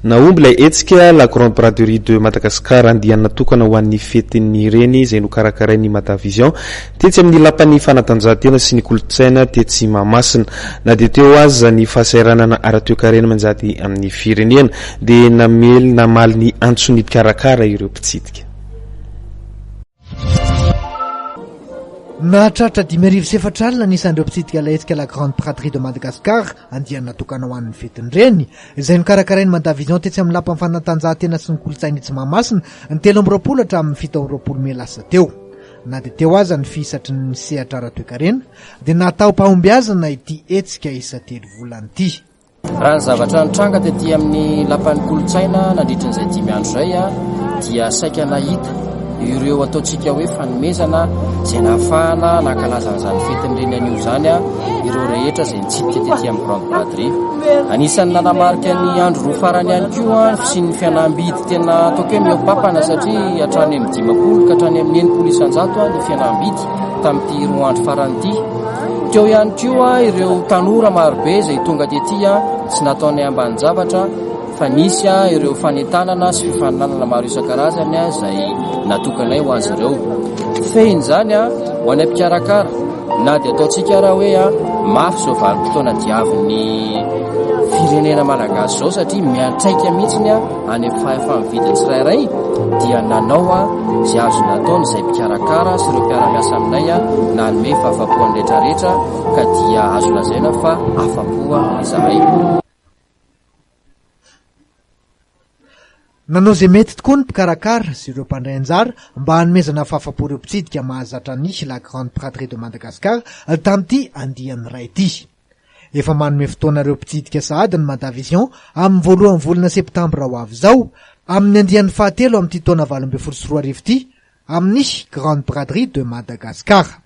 Nahomby ilay hetsika la Grande Braderie de Madagascar andiany natokana ho an'ny fetin'ny reny izay nokarakrain'ny Madavision tetsy amin'ny lapan'ny fanatanjahantena sy ny kolontsaina tetsy Mahamasina. Na dia teo azy ny fahasahiranana ara-toekarena mianjady amin'ny firenena dia namaly ny antson'ny mpikarakara ireo mpitsidika. Nahatratra 5,7 nisan'ireo mpitsidika ilay hetsika la Grande Braderie de Madagascar andiany natokana ho an'ny fetin'ny reny izay nokarakrain'ny Madavision tetsy amin'ny lapan'ny fanatanjahantena sy ny kolontsaina tsy Mahamasina ny 13 hatramin'ny 17 May lasa teo. Na dia teo aza ny fisatry ny sehatra ara-toekarena dia natao mpahombiazana ity hetsika isa 3 volana ity. Raha ny zavatra nitranga tetỳ amin'ny lapan'ny kolontsaina nandritran'izay 5 andro izay dia saika nahita ireo ataontsika hoe fanomezana izay nahafahana nankalazan'izany fetin'ny reny anio zany ireo rehetra izay nitsidika tetỳ amin'ny Grande Braderie. Anisan'ny nanamarika ny andro roa farany ihany koa sy ny fianam-bidy tena ataoko hoe mihoapapana satria hatrany amin'ny 50 ka hatrany amin'ny 9 isan-jato ny fianam-bidy tamin'ity roa andro farany ity. Teo ihany koa ireo tanora marobe izay tonga tetỳ tsy nataony ambany zavatra fa nisy ireo fanentanana sy fifaninanana maro isan-karazany izay natokanay ho azy ireo. Fehiny zany ho any mpikarakara na dia ataontsika raha hoe mafy zao vanim-potoana diavin'ny firenena malagasy zao satria miantraika mihitsiny any amin'ny fahefa-mividy tsirairay dia nanao izay azo nataony izay mpikarakara sy ireo mpiara-miasa aminay nanome fahafapoany rehetrarehetra ka dia azo lazaina fa afapoa izahay. Nanao izay mety tokoa ny mpikarakara sy ireo mpandray anjara mba hanomezana fahafapo ireo mpitsidika mahazatra ny la Grande Braderie de Madagascar tamin'ity andiany ray ity. Efa manome fotoanareo mpitsidika sahady ny Madavision amin'ny voalohan'ny volana septambra ho avy izao amin'ny andiany fahatelo amin'ity taona 2024 ity amin'ny Grande Braderie de Madagascar.